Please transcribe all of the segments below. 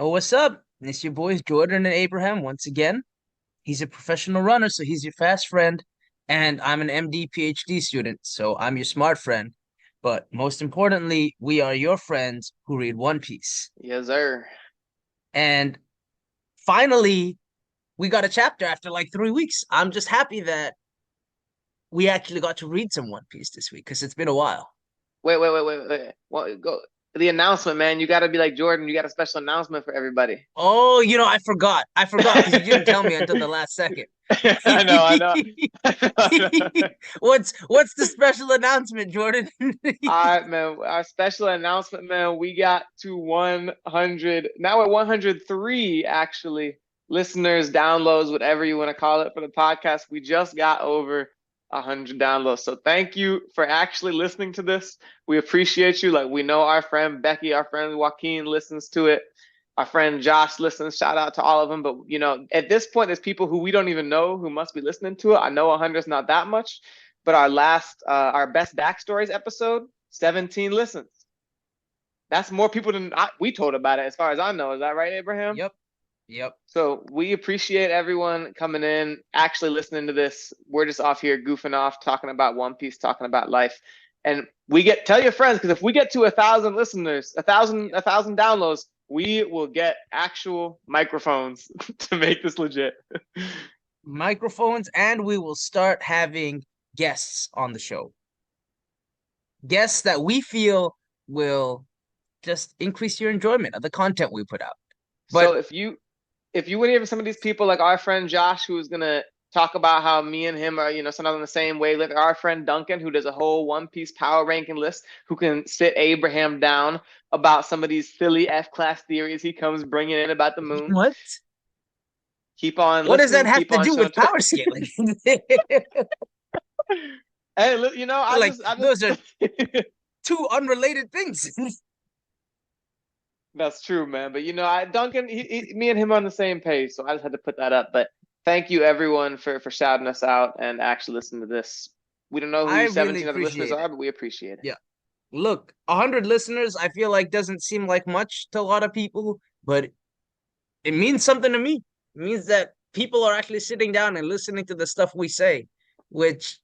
Oh, what's up? It's your boys Jordan and Abraham once again. He's a professional runner, so he's your fast friend. And I'm an MD PhD student, so I'm your smart friend. But most importantly, we are your friends who read One Piece. Yes, sir. And finally, we got a chapter after like 3 weeks. I'm just happy that we actually got to read some One Piece this week because it's been a while. Wait. What, go the announcement, man. You got to be like Jordan. You got a special announcement for everybody. Oh, I forgot. I forgot because you didn't tell me until the last second. I know. I know. What's the special announcement, Jordan? All right, man. Our special announcement, man. We got to 100. Now we're 103, actually. Listeners, downloads, whatever you want to call it for the podcast. We just got over 100 downloads. So thank you for actually listening to this. We appreciate you. Like, we know our friend Becky, our friend Joaquin listens to it. Our friend Josh listens. Shout out to all of them. But, at this point, there's people who we don't even know who must be listening to it. I know 100 is not that much. But our best backstories episode, 17 listens. That's more people than we told about it, as far as I know. Is that right, Abraham? Yep. Yep. So we appreciate everyone coming in, actually listening to this. We're just off here goofing off, talking about One Piece, talking about life. And tell your friends, because if we get to 1,000 listeners, a thousand downloads, we will get actual microphones to make this legit. Microphones, and we will start having guests on the show. Guests that we feel will just increase your enjoyment of the content we put out. So But if you would hear some of these people, like our friend Josh, who's gonna talk about how me and him are, sometimes on the same wavelength. Our friend Duncan, who does a whole One Piece power ranking list, who can sit Abraham down about some of these silly F-class theories he comes bringing in about the moon. what? Keep on What does that listening. have Keep to on do showing. with power scaling? Hey, I Like just. those are two unrelated things. That's true, man. But Duncan, me and him are on the same page, so I just had to put that up. But thank you, everyone, for shouting us out and actually listening to this. We don't know who I you really 17 other listeners appreciate it. are, but we appreciate it. Yeah. Look, 100 listeners, I feel like doesn't seem like much to a lot of people, but it means something to me. It means that people are actually sitting down and listening to the stuff we say, which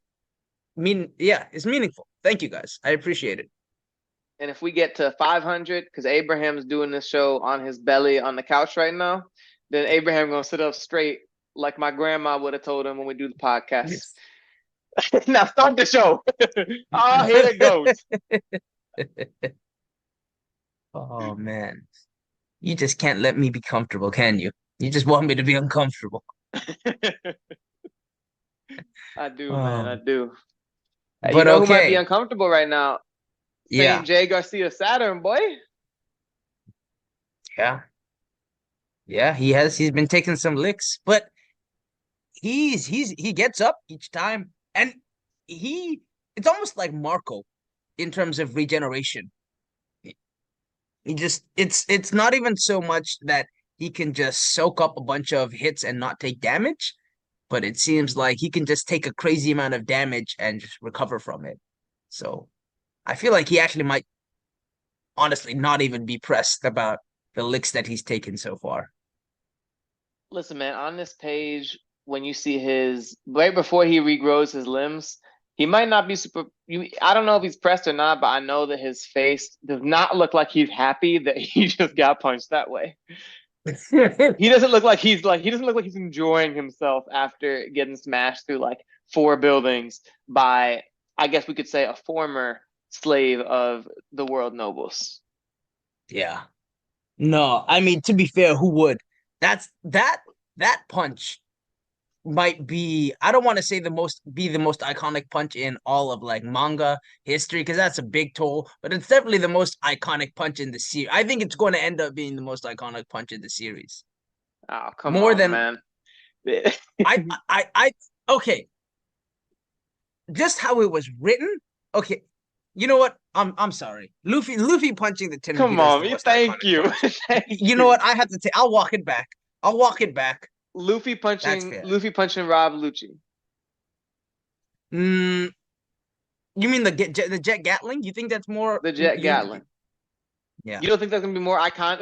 it's meaningful. Thank you guys. I appreciate it. And if we get to 500, because Abraham's doing this show on his belly on the couch right now, then Abraham gonna sit up straight like my grandma would have told him when we do the podcast. Yes. Now start the show. Oh, here it goes. Oh man. You just can't let me be comfortable, can you? You just want me to be uncomfortable. I do, man. I Oh, do. You but know who might be okay. uncomfortable right now? Yeah. Saint J. Garcia Saturn, boy. Yeah. Yeah, he's been taking some licks, but he gets up each time, and he it's almost like Marco in terms of regeneration. He just it's not even so much that he can just soak up a bunch of hits and not take damage, but it seems like he can just take a crazy amount of damage and just recover from it. So I feel like he actually might honestly not even be pressed about the licks that he's taken so far. Listen, man, on this page, when you see his right before he regrows his limbs, he might not be super. I don't know if he's pressed or not, but I know that his face does not look like he's happy that he just got punched that way. He doesn't look like he's enjoying himself after getting smashed through like 4 buildings by, I guess we could say, a former slave of the world nobles. Yeah. No, I mean to be fair, who would? That punch might be I don't want to say the most iconic punch in all of like manga history because that's a big toll, but it's definitely the most iconic punch in the series. I think it's going to end up being the most iconic punch in the series. Oh, come More on, than man. I okay, just how it was written. Okay. You know what? I'm sorry. Luffy punching the Tin Come Vita is the on, most thank iconic you. punch. Thank You know you. what? I have to take I'll walk it back. I'll walk it back. That's fair. Luffy punching Rob Lucci. Mm, you mean the Jet Gatling? You think that's more? The Jet You Gatlin. Yeah. You don't think that's gonna be more iconic?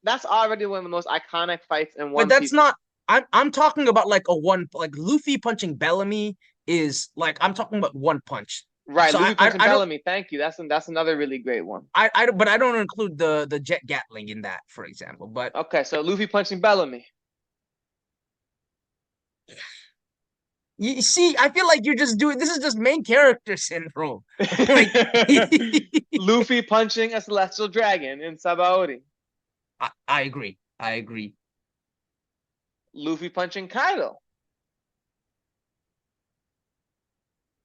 That's already one of the most iconic fights in But One that's Piece. not. I'm talking about like a one, like Luffy punching Bellamy is like I'm talking about one punch. Right, So Luffy punching I don't Bellamy. Thank you. That's another really great one. but I don't include the jet Gatling in that, for example. But Okay, so Luffy punching Bellamy. you see, I feel like you're just doing this is just main character syndrome. Like Luffy punching a celestial dragon in Sabaody. I agree. I agree. Luffy punching Kaido.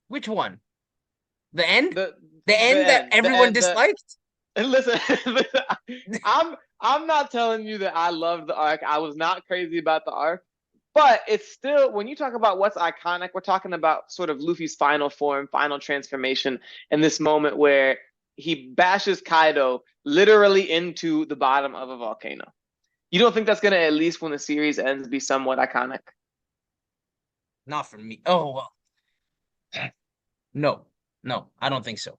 Which one? The end? The The the end that end. The everyone end. The disliked? listen, I'm not telling you that I love the arc. I was not crazy about the arc, but it's still when you talk about what's iconic, we're talking about sort of Luffy's final form, final transformation, and this moment where he bashes Kaido literally into the bottom of a volcano. You don't think that's gonna at least when the series ends be somewhat iconic? Not for me. Oh well. No. No, I don't think so.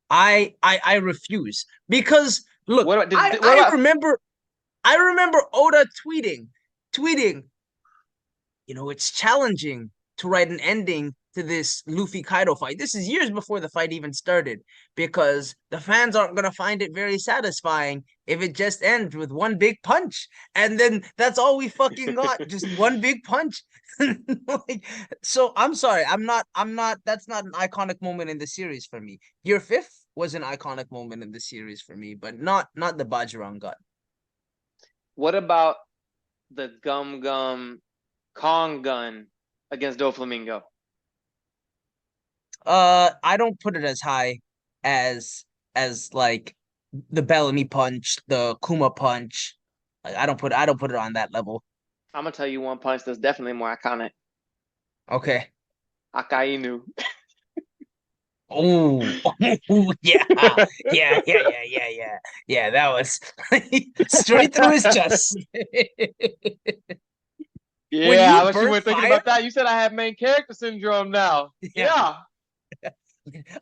I refuse because look, What about what I about remember Oda tweeting, it's challenging to write an ending to this Luffy Kaido fight. This is years before the fight even started because the fans aren't going to find it very satisfying if it just ends with one big punch. And then that's all we fucking got, just one big punch. Like, so I'm sorry. That's not an iconic moment in the series for me. Year 5th was an iconic moment in the series for me, but not the Bajirang gun. what about the Gum Gum Kong gun against Doflamingo? I don't put it as high as like the Bellamy punch, the Kuma punch. Like, I don't put it on that level. I'm gonna tell you one punch that's definitely more iconic. Okay. Akainu. Oh, yeah, yeah. Yeah, that was straight through his chest. When Yeah, you I bet you burn weren't thinking fire, about that. You said I have main character syndrome now. yeah. Yeah,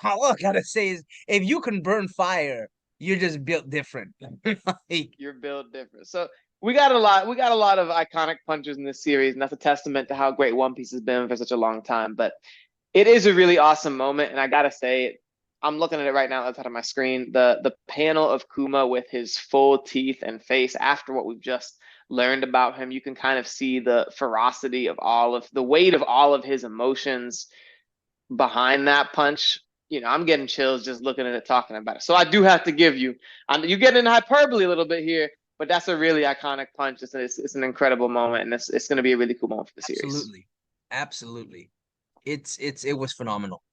All I gotta say is, if you can burn fire, you're just built different. Like, you're built different. So we got a lot of iconic punches in this series, and that's a testament to how great One Piece has been for such a long time. But it is a really awesome moment, and I gotta say, I'm looking at it right now outside of my screen. The panel of Kuma with his full teeth and face after what we've just learned about him, you can kind of see the ferocity of all of the weight of all of his emotions behind that punch. I'm getting chills just looking at it, talking about it. So I do have to give you, you're getting hyperbole a little bit here, but that's a really iconic punch. It's an incredible moment, and it's going to be a really cool moment for the series. absolutely, absolutely. It was phenomenal.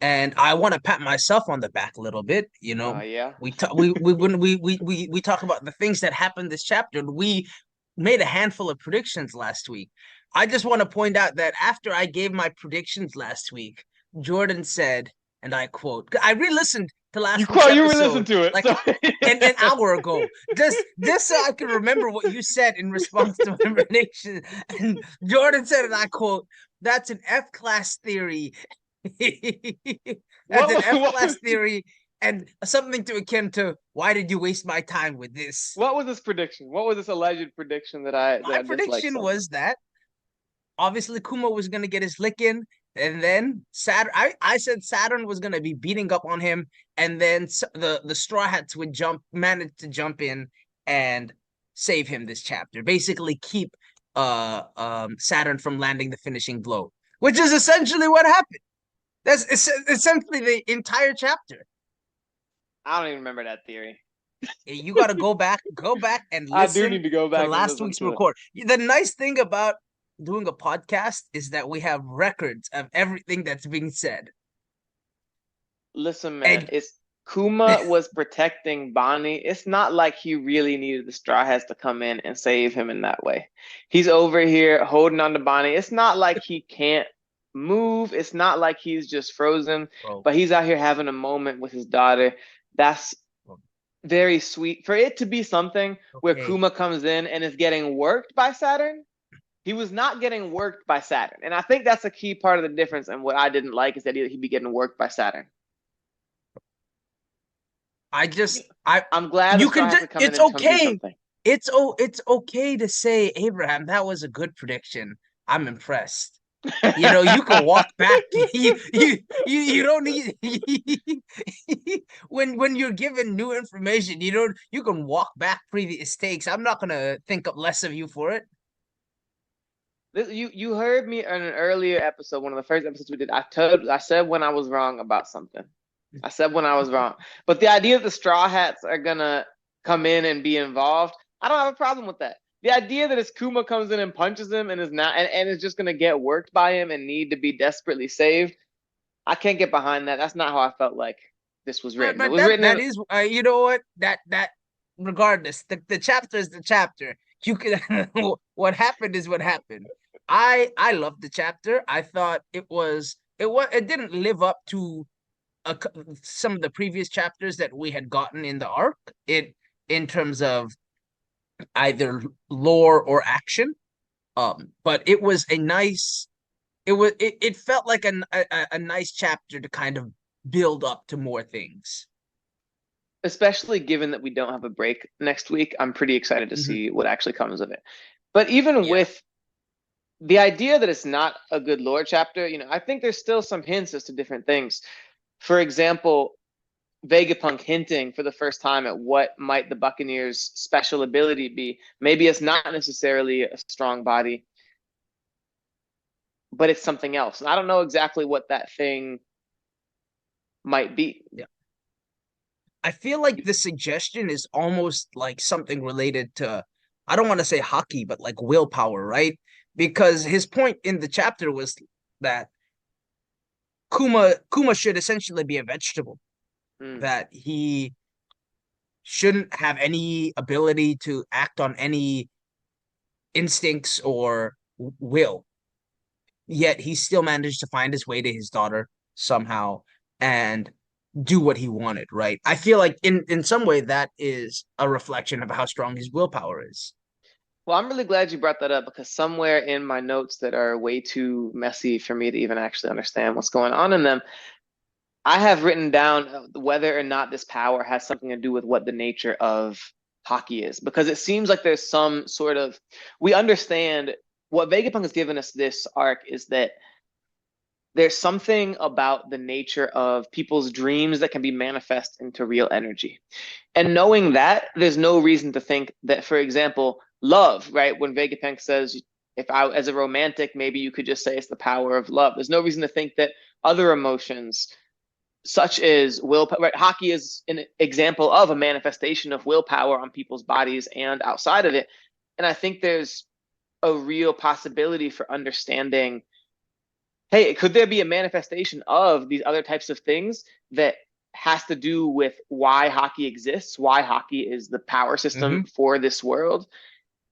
And I want to pat myself on the back a little bit. Yeah. We talk when we talk about the things that happened this chapter. We made a handful of predictions last week. I just want to point out that after I gave my predictions last week, Jordan said, and I quote, I re-listened to You last week's quote, you re-listen episode to it. like So an hour ago, just so I can remember what you said in response to my prediction. And Jordan said, and I quote, "That's an F class theory." That's an F class what theory and something to akin to why did you waste my time with this? what was this prediction? What was this alleged prediction that I My disliked prediction so much? was that obviously Kuma was gonna get his lick in, and then Saturn. I said Saturn was gonna be beating up on him, and then the Straw Hats would manage to jump in and save him this chapter. Basically, keep Saturn from landing the finishing blow, which is essentially what happened. That's essentially the entire chapter. I don't even remember that theory. You got to go back and I do listen need to go to back and last listen week's to it. record. The nice thing about doing a podcast is that we have records of everything that's being said. Listen, man, And it's Kuma was protecting Bonnie. It's not like he really needed the Straw Hats to come in and save him in that way. He's over here holding on to Bonnie. It's not like he can't move. It's not like he's just frozen, bro, but he's out here having a moment with his daughter. That's very sweet. For it to be something where okay, Kuma comes in and is getting worked by Saturn, he was not getting worked by Saturn. And I think that's a key part of the difference. And what I didn't like is that he'd be getting worked by Saturn. I You- just I I'm glad the you Straw can Hats just are coming it's in to come do okay. something. It's okay to say, Abraham, that was a good prediction. I'm impressed. You know, you can walk back. You don't need when you're given new information, you can walk back previous takes. I'm not gonna think up less of you for it. You heard me in an earlier episode, one of the first episodes we did. I said when I was wrong about something. I said when I was wrong. But the idea that the Straw Hats are gonna come in and be involved, I don't have a problem with that. The idea that his Kuma comes in and punches him and is not and is just gonna get worked by him and need to be desperately saved, I can't get behind that. That's not how I felt like this was But written. It but was that written that in is you know what that regardless the chapter is the chapter. You can what happened is what happened. I loved the chapter. I thought it didn't live up to some of the previous chapters that we had gotten in the arc. It in terms of either lore or action. But it was a nice. It felt like a nice chapter to kind of build up to more things. especially given that we don't have a break next week. I'm pretty excited to Mhm. see what actually comes of it. But even Yeah. with the idea that it's not a good lore chapter, I think there's still some hints as to different things. For example, Vegapunk hinting for the first time at what might the Buccaneers' special ability be. Maybe it's not necessarily a strong body, but it's something else. And I don't know exactly what that thing might be. Yeah. I feel like the suggestion is almost like something related to, I don't want to say hockey, but like willpower, right? Because his point in the chapter was that Kuma should essentially be a vegetable, Mm. that he shouldn't have any ability to act on any instincts or will. Yet he still managed to find his way to his daughter somehow and do what he wanted, right? I feel like in some way that is a reflection of how strong his willpower is. Well, I'm really glad you brought that up because somewhere in my notes that are way too messy for me to even actually understand what's going on in them, I have written down whether or not this power has something to do with what the nature of hockey is, because it seems like there's some sort of we understand what Vegapunk has given us this arc is that there's something about the nature of people's dreams that can be manifest into real energy. And knowing that, there's no reason to think that, for example, love, right? When Vegapunk says, if I, as a romantic, maybe you could just say it's the power of love. There's no reason to think that other emotions, such as willpower, right? Hockey is an example of a manifestation of willpower on people's bodies and outside of it. And I think there's a real possibility for understanding, hey, could there be a manifestation of these other types of things that has to do with why hockey exists, why hockey is the power system Mm-hmm. for this world,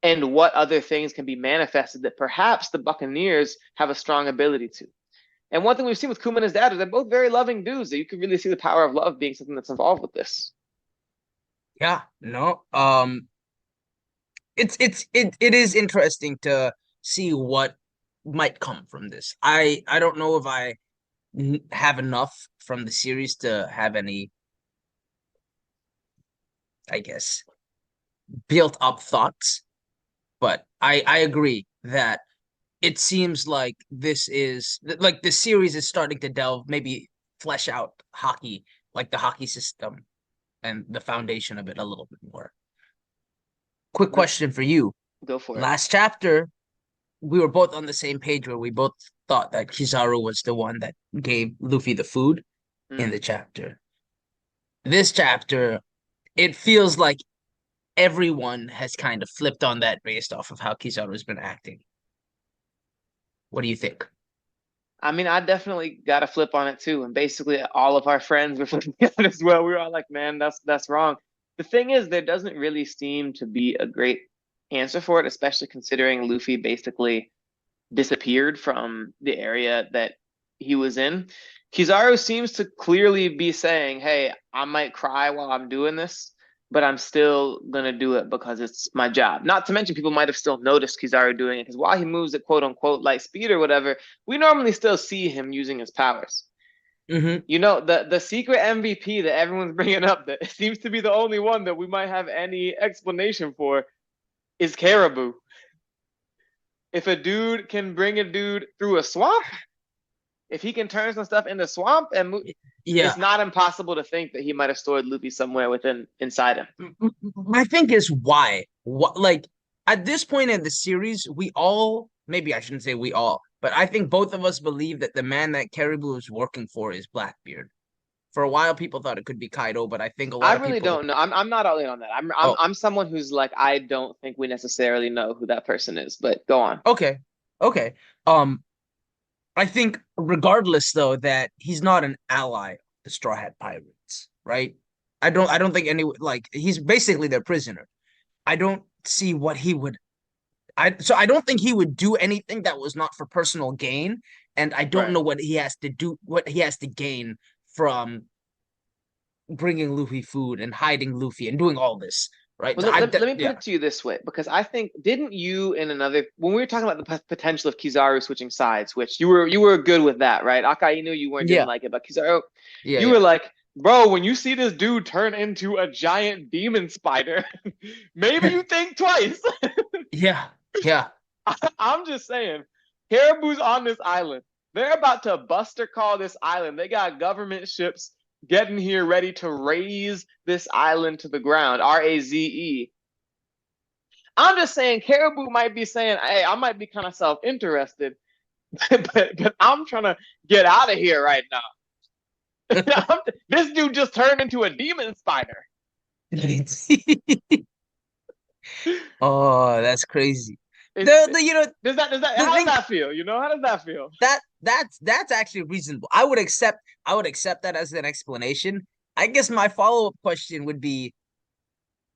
and what other things can be manifested that perhaps the Buccaneers have a strong ability to. And one thing we've seen with Kuma and his dad is they're both very loving dudes. That you can really see the power of love being something that's involved with this. Yeah, no. It is interesting to see what might come from this. I don't know if I have enough from the series to have any, I guess, built up thoughts, but I agree that it seems like this is like the series is starting to delve, maybe flesh out hockey, like the hockey system and the foundation of it a little bit more. Quick The, question for you. go for it. Last chapter, we were both on the same page where we both thought that Kizaru was the one that gave Luffy the food in the Mm. chapter. This chapter, it feels like everyone has kind of flipped on that based off of how Kizaru's been acting. What do you think? I mean, I definitely got a flip on it too, and basically all of our friends were flipping on it as well. We were all like, "Man, that's wrong." The thing is, there doesn't really seem to be a great answer for it, especially considering Luffy basically disappeared from the area that he was in. Kizaru seems to clearly be saying, "Hey, I might cry while I'm doing this, but I'm still gonna do it because it's my job." Not to mention, people might have still noticed Kizaru doing it because while he moves at quote unquote light speed or whatever, we normally still see him using his powers. Mm-hmm. You know, the secret MVP that everyone's bringing up that seems to be the only one that we might have any explanation for is Caribou. If a dude can bring a dude through a swamp, if he can turn some stuff into swamp Yeah. it's not impossible to think that he might have stored Luffy somewhere within inside him. My thing is why? What like at this point in the series, we all maybe I shouldn't say we all, but I think both of us believe that the man that Caribou is working for is Blackbeard. For a while, people thought it could be Kaido, but I think a I lot of really people. don't know. I'm not all in on that. Oh, I'm someone who's like I don't think we necessarily know who that person is. But go on. okay, okay. Um, I think regardless though that he's not an ally of the Straw Hat Pirates, right? I don't think any like he's basically their prisoner. I don't see what he would I don't think he would do anything that was not for personal gain, and I don't Right. know what he has to do, what he has to gain from bringing Luffy food and hiding Luffy and doing all this, right? Well, So let me put yeah, it to you this way, because I think didn't you in another when we were talking about the potential of Kizaru switching sides, which you were good with that, right? Akai, knew you weren't didn't yeah, like it, but Kizaru, yeah, you yeah, were like, bro, when you see this dude turn into a giant demon spider, maybe you think twice. yeah, yeah. I'm just saying, Caribou's on this island. They're about to buster call this island. They got government ships getting here ready to raze this island to the ground. RAZE. I'm just saying, Caribou might be saying, "Hey, I might be kind of self-interested, but I'm trying to get out of here right now." This dude just turned into a demon spider. Oh, that's crazy. Is The you know does that the how does thing that feel? You know, how does that feel? that's actually reasonable. I would accept that as an explanation. I guess my follow-up question would be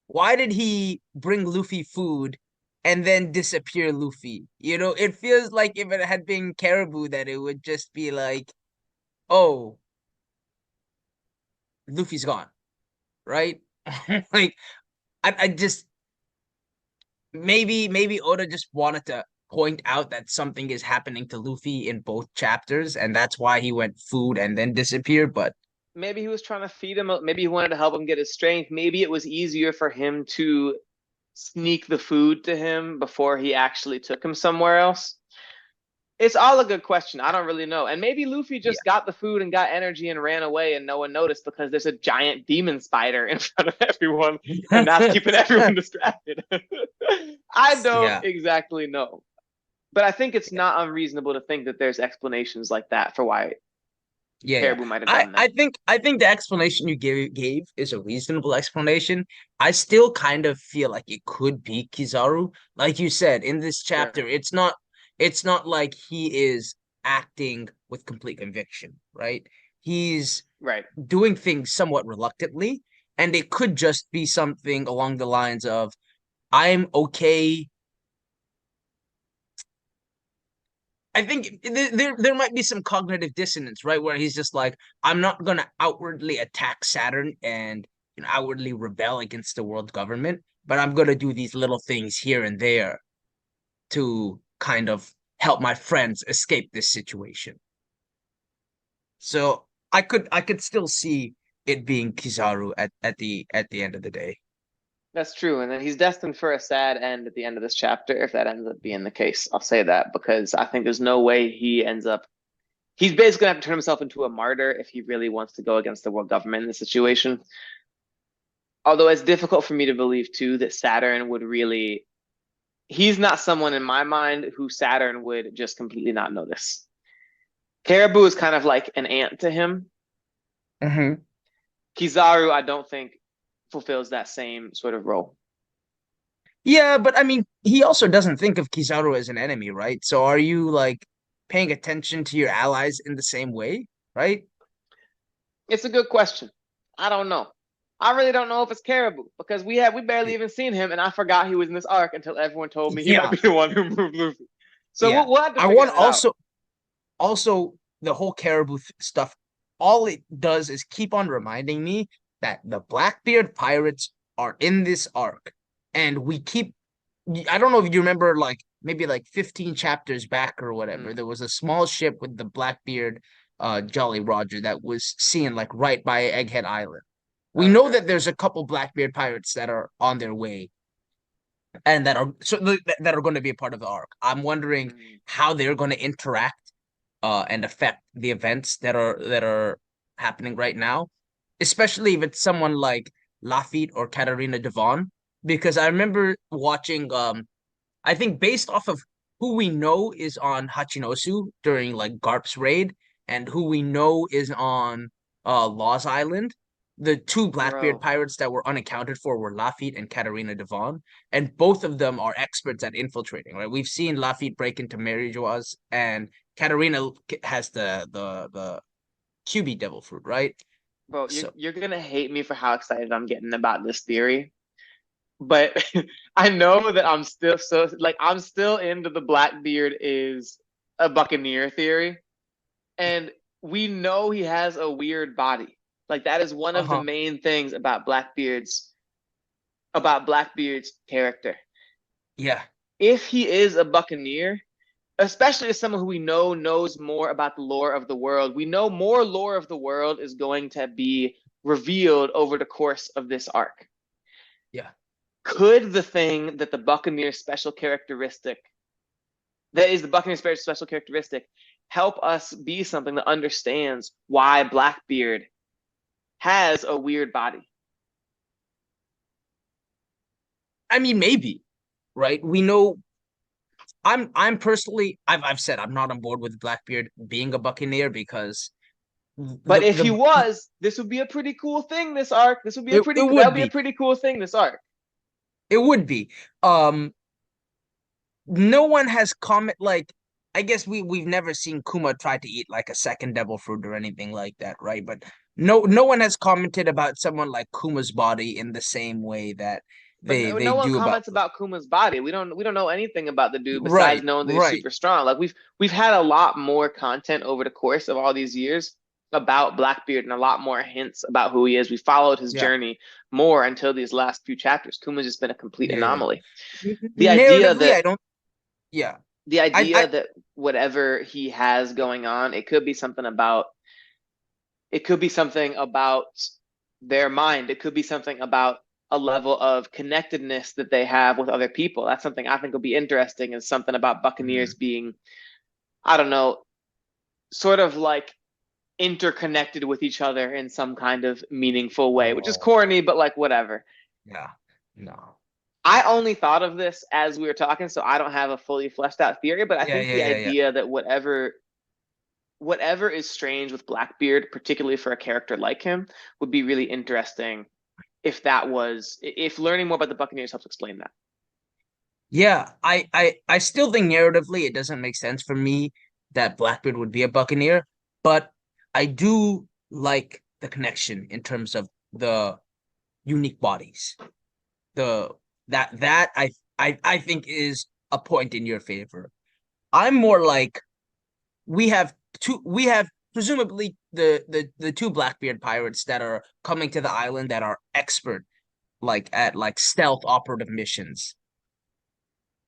why did he bring Luffy food and then disappear Luffy? You know, it feels like if it had been Caribou that it would just be like, oh, Luffy's gone, right? Like I just maybe Oda just wanted to point out that something is happening to Luffy in both chapters, and that's why he went food and then disappeared. But Maybe he was trying to feed him. Maybe he wanted to help him get his strength. Maybe it was easier for him to sneak the food to him before he actually took him somewhere else. It's all a good question. I don't really know. And maybe Luffy yeah, just got the food and got energy and ran away and no one noticed because there's a giant demon spider in front of everyone and that's keeping everyone distracted. I don't yeah, exactly know. But I think it's yeah, not unreasonable to think that there's explanations like that for why yeah. Caribou might have done that. I think the explanation you gave is a reasonable explanation. I still kind of feel like it could be Kizaru. Like you said, in this chapter, Sure. it's not like he is acting with complete conviction, right? He's Right. doing things somewhat reluctantly, and it could just be something along the lines of I'm okay. I think there might be some cognitive dissonance, right? Where he's just like, I'm not gonna outwardly attack Saturn and outwardly rebel against the world government, but I'm gonna do these little things here and there to kind of help my friends escape this situation. So I could still see it being Kizaru at the end of the day. That's true. And then he's destined for a sad end at the end of this chapter, if that ends up being the case. I'll say that because I think there's no way he ends up. He's basically going to have to turn himself into a martyr if he really wants to go against the world government in this situation. Although it's difficult for me to believe, too, that Saturn would really. He's not someone in my mind who Saturn would just completely not notice. Caribou is kind of like an ant to him. Mm-hmm. Kizaru, I don't think, fulfills that same sort of role. Yeah, but I mean, he also doesn't think of Kizaru as an enemy, right? So are you like paying attention to your allies in the same way, right? It's a good question. I don't know. I really don't know if it's Caribou because we barely even seen him, and I forgot he was in this arc until everyone told me he might Yeah, be the one who moved Luffy. So yeah. we'll have to I figure want that out. also the whole Caribou stuff. All it does is keep on reminding me that the Blackbeard pirates are in this arc, and we keep. I don't know if you remember, like maybe like 15 chapters back or whatever. Mm. There was a small ship with the Blackbeard Jolly Roger that was seen like right by Egghead Island. We know Okay. that there's a couple Blackbeard pirates that are on their way and that are going to be a part of the arc. I'm wondering Mm, how they're going to interact and affect the events that are happening right now, especially if it's someone like Lafitte or Katarina Devon, because I remember watching I think based off of who we know is on Hachinosu during like Garp's raid and who we know is on Law's Island, the two Blackbeard bro. pirates that were unaccounted for were Lafitte and Katarina Devon, and both of them are experts at infiltrating, right? We've seen Lafitte break into Mary Joa's, and Katarina has the QB devil fruit, right? Bro, So, you're gonna hate me for how excited I'm getting about this theory. But I know that I'm still so like I'm still into the Blackbeard is a Buccaneer theory. And we know he has a weird body. Like that is one of the uh-huh. main things about Blackbeard's character. Yeah. If he is a Buccaneer, especially as someone who we know knows more about the lore of the world, we know more lore of the world is going to be revealed over the course of this arc. Yeah. Could the thing that the Buccaneer special characteristic that is the Buccaneer special characteristic help us be something that understands why Blackbeard has a weird body? I mean, maybe, right? We know I'm personally I've said I'm not on board with Blackbeard being a Buccaneer because But the if he the was, this would be a pretty cool thing. This arc, this would be a it, pretty it that would would be a be pretty cool thing. This arc. it would be no one has comment like I guess we've never seen Kuma try to eat like a second devil fruit or anything like that, right? But no one has commented about someone like Kuma's body in the same way that But they no one do about comments about Kuma's body. We don't know anything about the dude besides right, knowing that he's right. super strong. Like we've had a lot more content over the course of all these years about Blackbeard and a lot more hints about who he is. We followed his Yeah. journey more until these last few chapters. Kuma's just been a complete Yeah. anomaly. The idea Narratively, that I don't yeah. the I idea that whatever he has going on, it could be something about their mind. It could be something about a level of connectedness that they have with other people. That's something I think will be interesting, is something about Buccaneers mm, being, I don't know, sort of like interconnected with each other in some kind of meaningful way, which is oh corny, but like whatever. yeah. No. I only thought of this as we were talking, so I don't have a fully fleshed out theory, but I Yeah, think yeah, the yeah, yeah. idea that whatever is strange with Blackbeard, particularly for a character like him, would be really interesting if learning more about the Buccaneers helps explain that. Yeah, I still think narratively it doesn't make sense for me that Blackbeard would be a Buccaneer, but I do like the connection in terms of the unique bodies. The that I think is a point in your favor. I'm more like we have presumably the two Blackbeard pirates that are coming to the island that are expert like at like stealth operative missions.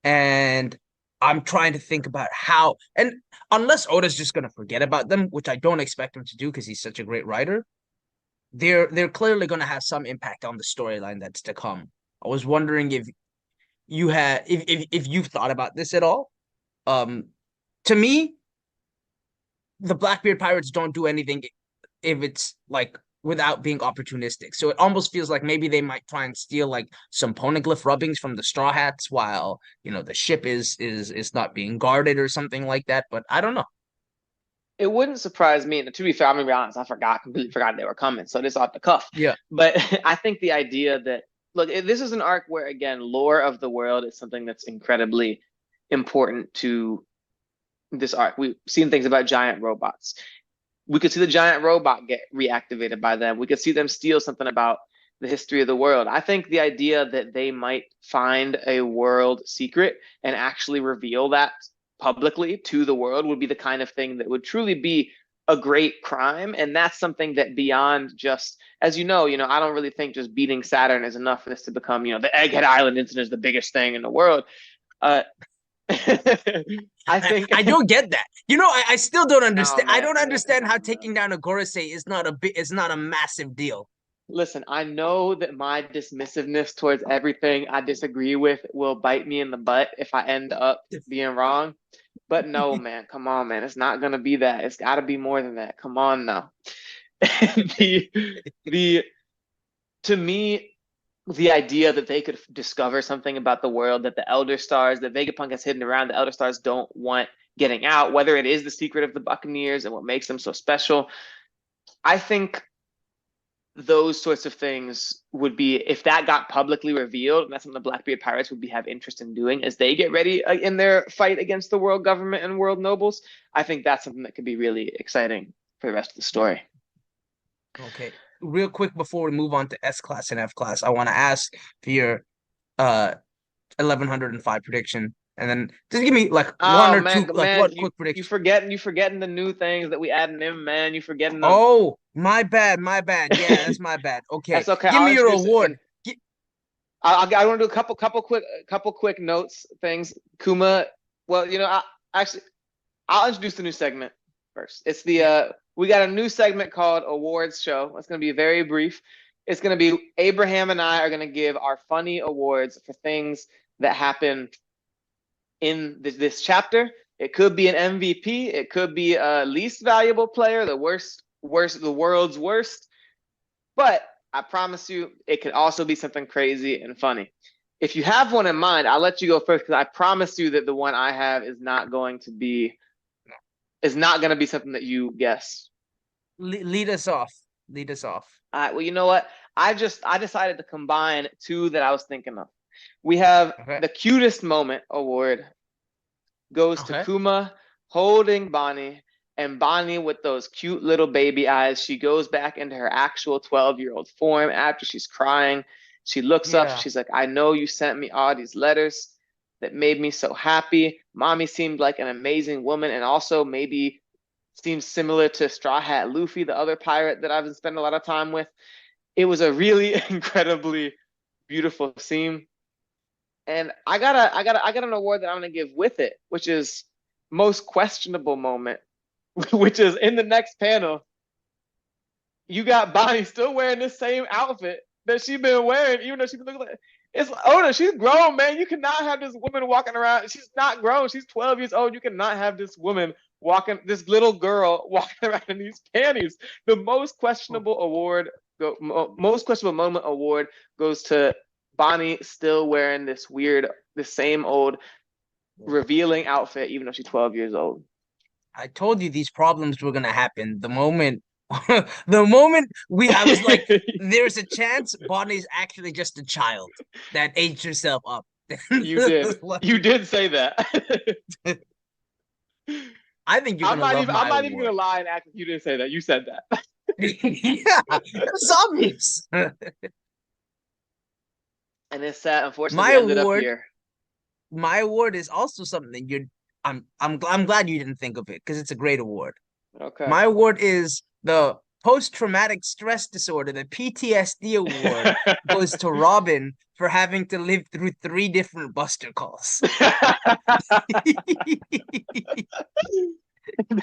And I'm trying to think about how, and unless Oda's just gonna forget about them, which I don't expect him to do because he's such a great writer, they're clearly gonna have some impact on the storyline that's to come. I was wondering if you had if you've thought about this at all. Um, to me, the Blackbeard pirates don't do anything if it's like without being opportunistic. So it almost feels like maybe they might try and steal like some poneglyph rubbings from the Straw Hats while the ship is not being guarded or something like that. But I don't know. It wouldn't surprise me. And to be fair, I'm gonna be honest, completely forgot they were coming. So this off the cuff. Yeah, But I think the idea that look, this is an arc where again, lore of the world is something that's incredibly important to this arc. We've seen things about giant robots. We could see the giant robot get reactivated by them. We could see them steal something about the history of the world. I think the idea that they might find a world secret and actually reveal that publicly to the world would be the kind of thing that would truly be a great crime. And that's something that beyond just, as I don't really think just beating Saturn is enough for this to become, the Egghead Island incident is the biggest thing in the world. Uh, I think I don't get that. You know, I still don't no understand. I man, don't understand how no. taking down a Gorosei is not a massive deal. Listen, I know that my dismissiveness towards everything I disagree with will bite me in the butt if I end up being wrong. But no, man, come on, man. It's not gonna be that. It's gotta be more than that. Come on now. the the to me, the idea that they could discover something about the world that the Elder Stars, that Vegapunk has hidden around, the Elder Stars don't want getting out, whether it is the secret of the Buccaneers and what makes them so special. I think those sorts of things would be, if that got publicly revealed, and that's something the Blackbeard Pirates would be have interest in doing as they get ready in their fight against the world government and world nobles. I think that's something that could be really exciting for the rest of the story. Okay. Real quick before we move on to S class and F class, I want to ask for your uh 1105 prediction, and then just give me like one Oh or two, man, like man, one quick you prediction. forgetting the new things that we adding in, man. You forgetting them. Oh, my bad, my bad. Yeah, that's my bad. Okay, That's okay. give I'll me your introduce it, award. and I want to do a couple quick notes things. Kuma, well, actually, I'll introduce the new segment first. It's the Yeah, we got a new segment called Awards Show. It's going to be very brief. It's going to be Abraham and I are going to give our funny awards for things that happen in this chapter. It could be an MVP. It could be a least valuable player, the world's worst. But I promise you, it could also be something crazy and funny. If you have one in mind, I'll let you go first because I promise you that the one I have is not going to be something that you guess. lead us off. Lead us off. All right. Well, you know what? I decided to combine two that I was thinking of. We have Okay. the cutest moment award goes to Okay. Kuma holding Bonnie, and Bonnie with those cute little baby eyes. She goes back into her actual 12-year-old form after she's crying. She looks up. Yeah. She's like, I know you sent me all these letters that made me so happy. Mommy seemed like an amazing woman and also maybe seems similar to Straw Hat Luffy, the other pirate that I've been spending a lot of time with. It was a really incredibly beautiful scene. And I got an award that I'm gonna give with it, which is most questionable moment, which is in the next panel. You got Bonnie still wearing this same outfit that she's been wearing, even though she's been looking like it's Oda, she's grown, man. You cannot have this woman walking around. She's not grown. She's 12 years old. You cannot have this woman walking, this little girl walking around in these panties. The most questionable award, most questionable moment award goes to Bonnie still wearing this same old revealing outfit, even though she's 12 years old. I told you these problems were gonna happen. The moment the moment I was like, there's a chance Bonnie's actually just a child that aged herself up. You did. You did say that. I think you're gonna love I'm my not even gonna award. lie and act like you didn't say that. You said that. Yeah, it's obvious. And it's sad. Unfortunately, My we ended up award, here. my award is also something you're. I'm glad you didn't think of it because it's a great award. Okay. My award is the post-traumatic stress disorder. The PTSD award goes to Robin for having to live through 3 different Buster calls.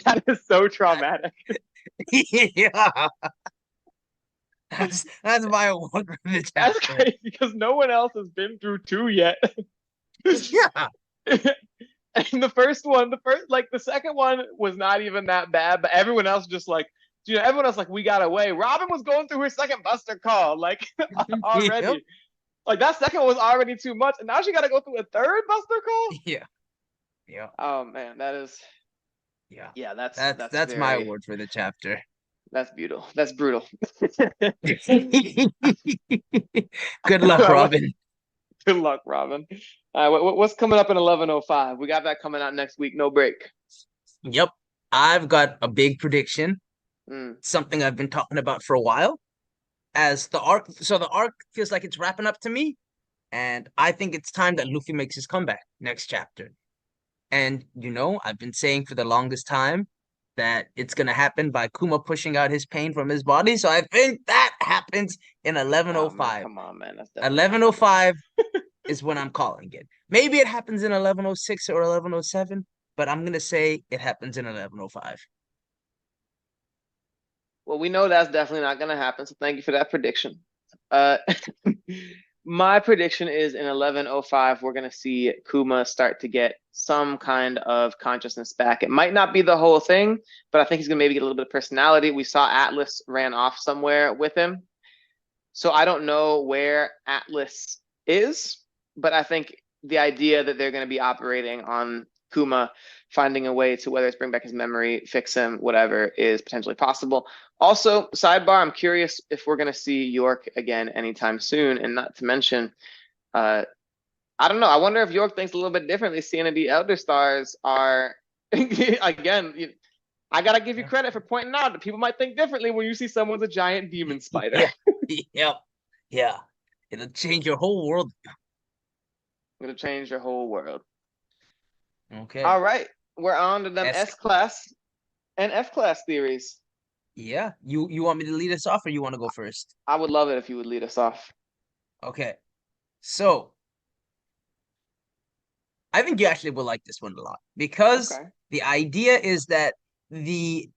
That is so traumatic. Yeah, that's my award for the That's chapter. crazy because no one else has been through two yet. Yeah, And the second one was not even that bad, but everyone else just like, everyone else like, we got away. Robin was going through her second Buster call, like yep, already. Like that second one was already too much, and now she got to go through a third Buster call. yeah, yeah, Oh man, that is, yeah. yeah, that's That's my very, award for the chapter. that's brutal. That's brutal. Good luck, Robin. Good luck, Robin. What's coming up in 11:05? We got that coming out next week. No break. Yep, I've got a big prediction. Mm. Something I've been talking about for a while. As the arc, so the arc feels like it's wrapping up to me, and I think it's time that Luffy makes his comeback next chapter. And I've been saying for the longest time that it's gonna happen by Kuma pushing out his pain from his body. So I think that happens in Oh man, 11:05. come on, man. That's definitely not happening. 11:05, is when I'm calling it. Maybe it happens in 1106 or 1107, but I'm gonna say it happens in 1105. Well, we know that's definitely not going to happen. So thank you for that prediction. Uh, my prediction is in 1105, we're going to see Kuma start to get some kind of consciousness back. It might not be the whole thing, but I think he's going to maybe get a little bit of personality. We saw Atlas ran off somewhere with him. So I don't know where Atlas is, but I think the idea that they're going to be operating on Kuma finding a way to, whether it's bring back his memory, fix him, whatever, is potentially possible. Also, sidebar, I'm curious if we're going to see York again anytime soon, and not to mention, I don't know. I wonder if York thinks a little bit differently, seeing that the Elder Stars are, again, I gotta give you credit for pointing out that people might think differently when you see someone's a giant demon spider. Yeah, yep, yeah. It'll change your whole world. Gonna change your whole world. Okay. All right, we're on to them S S class and F class theories. Yeah. You want me to lead us off or you want to go first? I would love it if you would lead us off. Okay. So I think you actually will like this one a lot because Okay. the idea is that the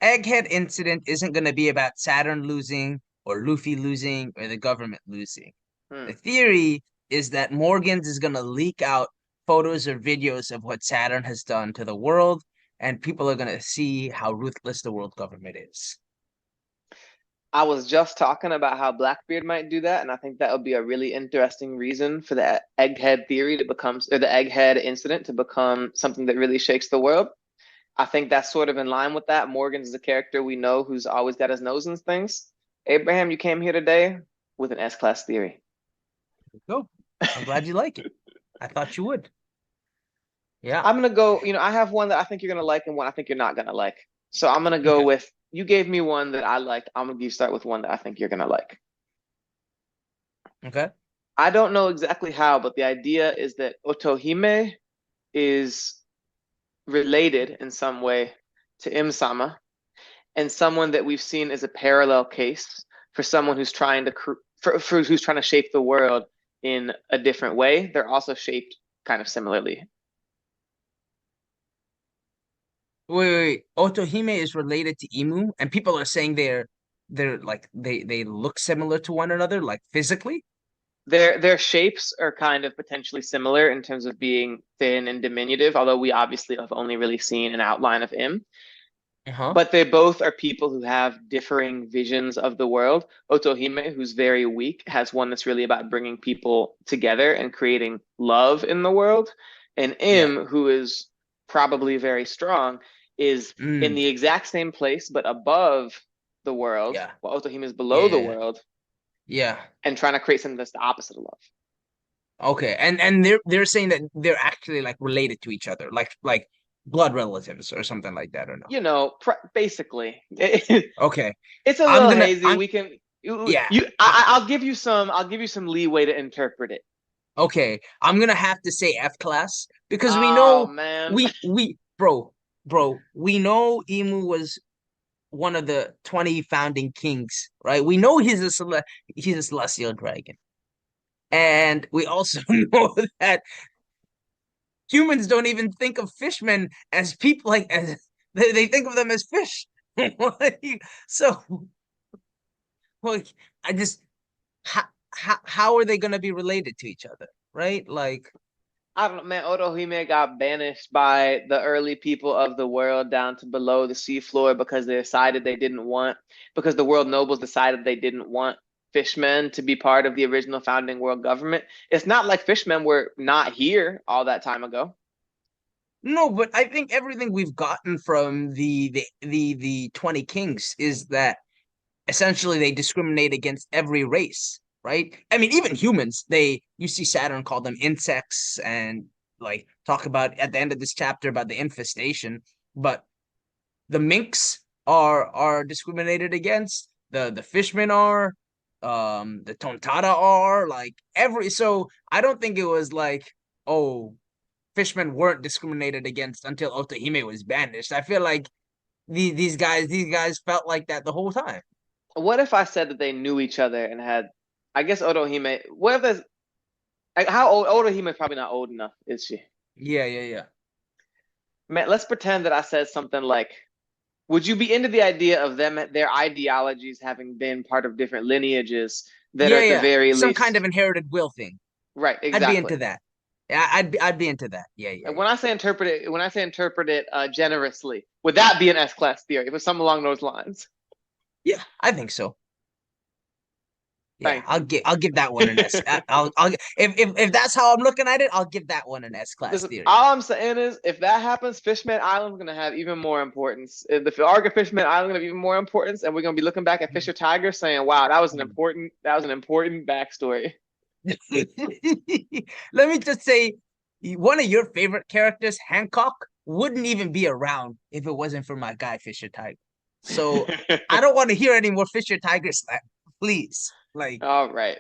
Egghead incident isn't going to be about Saturn losing or Luffy losing or the government losing. Hmm. The theory is that Morgan's is going to leak out photos or videos of what Saturn has done to the world, and people are going to see how ruthless the world government is. I was just talking about how Blackbeard might do that, and I think that would be a really interesting reason for the Egghead theory to become, or the Egghead incident to become something that really shakes the world. I think that's sort of in line with that. Morgan's is a character we know who's always got his nose in things. Abraham, you came here today with an S class theory. Go. I'm glad you like it. I thought you would. Yeah. I'm gonna go, I have one that I think you're gonna like and one I think you're not gonna like. So I'm gonna go Okay. with, you gave me one that I liked. I'm gonna start with one that I think you're gonna like. Okay. I don't know exactly how, but the idea is that Otohime is related in some way to Im-sama, and someone that we've seen as a parallel case for someone who's trying to who's trying to shape the world in a different way. They're also shaped kind of similarly. Wait. Otohime is related to Emu, and people are saying they're like they look similar to one another, like physically. Their shapes are kind of potentially similar in terms of being thin and diminutive, although we obviously have only really seen an outline of Im. Uh-huh. But they both are people who have differing visions of the world. Otohime, who's very weak, has one that's really about bringing people together and creating love in the world. And Yeah. Im, who is probably very strong, is in Mm. the exact same place but above the world, Yeah. while Otohime is below the Yeah. world Yeah. and trying to create something that's the opposite of love. Okay. And they're saying that they're actually like related to each other, like blood relatives or something like that, or no? Basically. Okay. It's a I'm little gonna hazy. I'm We can yeah. I'll give you some leeway to interpret it. Okay, I'm gonna have to say F class because we Oh know man. we bro, we know Emu was one of the 20 founding kings, right? We know he's a celestial dragon. And we also know that humans don't even think of fishmen as people like as they think of them as fish. Like, so like I just how are they gonna be related to each other, right? Like I don't know, man. Otohime got banished by the early people of the world down to below the seafloor because because the world nobles decided they didn't want fishmen to be part of the original founding world government. It's not like fishmen were not here all that time ago. no, but I think everything we've gotten from the 20 kings is that essentially they discriminate against every race, right? I mean, even humans, you see Saturn call them insects and like talk about at the end of this chapter about the infestation, but the minks are discriminated against, the fishmen are, the tontata are, like every so I don't think it was like, oh, fishmen weren't discriminated against until Otohime was banished. I feel like these guys felt like that the whole time. What if I said that they knew each other and had, I guess Otohime, what if there's, Like, how old? Odahime's probably not old enough, is she? Yeah, yeah, yeah. Man, let's pretend that I said something like, would you be into the idea of them, their ideologies having been part of different lineages that are Yeah, at the yeah. very Some kind of least, inherited will thing. right? I'd be Exactly. into that. Yeah, I'd be into that. Yeah, yeah, And yeah. when I say interpret it generously, would that be an S class theory? If it's something along those lines. Yeah, I think so. Yeah, Thank I'll give that one an S. you. I'll if that's how I'm looking at it, I'll give that one an S class Listen, theory. all I'm saying is, if that happens, Fishman Island's gonna have even more importance. The arc of Fishman Island gonna have even more importance, and we're gonna be looking back at Fisher Tiger saying, "Wow, that was an important backstory." Let me just say, one of your favorite characters, Hancock, wouldn't even be around if it wasn't for my guy Fisher Tiger. So I don't want to hear any more Fisher Tiger slang, please. Like, All right.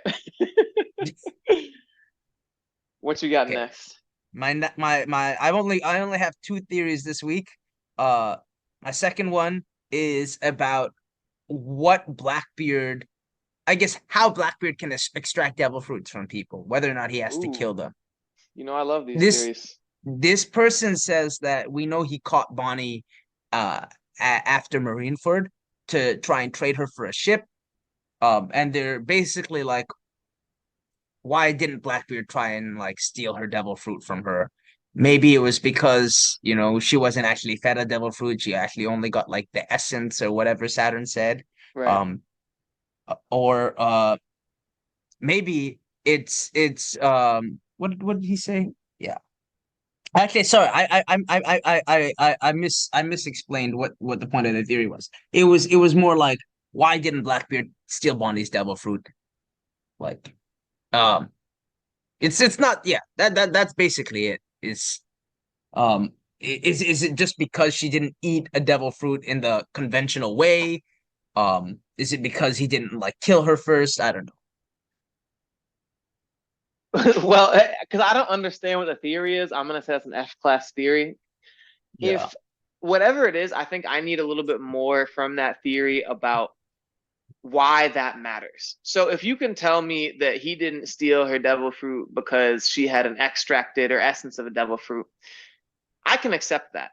What you got okay, next? I only have two theories this week. Uh, my second one is about what Blackbeard, I guess, how Blackbeard can extract devil fruits from people, whether or not he has to Ooh, kill them. I love these This theories. this person says that we know he caught Bonnie uh after Marineford to try and trade her for a ship. And they're basically like, why didn't Blackbeard try and like steal her devil fruit from her? Maybe it was because, she wasn't actually fed a devil fruit. She actually only got like the essence or whatever Saturn said. Right. Um, or maybe it's what did he say? Yeah. Actually, sorry, I misexplained what the point of the theory was. It was more like, why didn't Blackbeard steal Bonnie's devil fruit? Like, um, it's not, yeah, that's basically it. Is it just because she didn't eat a devil fruit in the conventional way? Is it because he didn't like kill her first? I don't know. Well, because I don't understand what the theory is, I'm gonna say that's an F class theory. Yeah. If whatever it is, I think I need a little bit more from that theory about why that matters. So if you can tell me that he didn't steal her devil fruit because she had an extracted or essence of a devil fruit, I can accept that.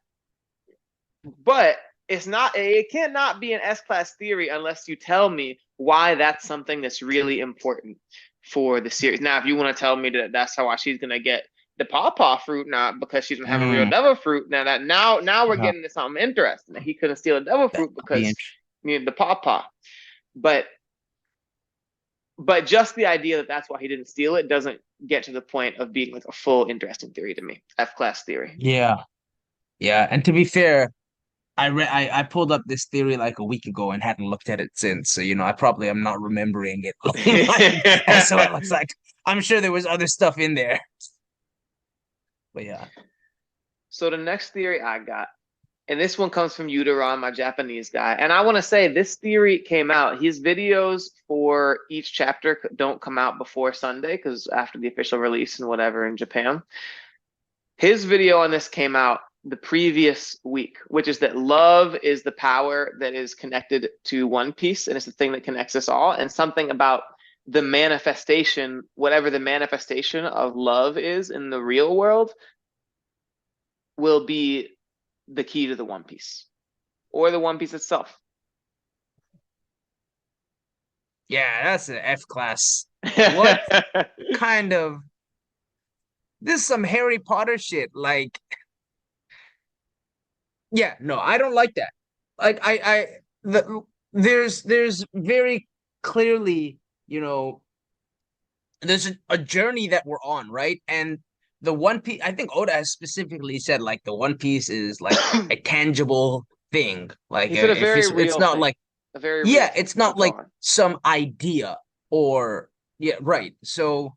But it cannot be an S class theory unless you tell me why that's something that's really important for the series. Now, if you want to tell me that that's how she's gonna get the pawpaw fruit, not because she's gonna have a real Mm, devil fruit. Now we're yeah, getting to something interesting. That he couldn't steal a devil that fruit could be because interesting. the pawpaw. But just the idea that that's why he didn't steal it doesn't get to the point of being like a full interesting theory to me. F class theory. Yeah, yeah. And to be fair, I pulled up this theory like a week ago and hadn't looked at it since. So, I probably am not remembering it and so it looks like I'm sure there was other stuff in there. But yeah. So the next theory I got, and this one comes from Uteron, my Japanese guy. And I want to say this theory came out. His videos for each chapter don't come out before Sunday because after the official release and whatever in Japan. His video on this came out the previous week, which is that love is the power that is connected to One Piece, and it's the thing that connects us all, and something about the manifestation, whatever the manifestation of love is in the real world, will be the key to the One Piece or the One Piece itself. Yeah, that's an F class. What kind of this is some Harry Potter shit. Like, yeah, no, I don't like that. Like there's very clearly, there's a journey that we're on, right? And the One Piece, I think Oda has specifically said like the One Piece is like a tangible thing. Like He said a if very it's real not thing, like, a very real yeah, thing. it's That's not what y'all like are. some idea or yeah, right. So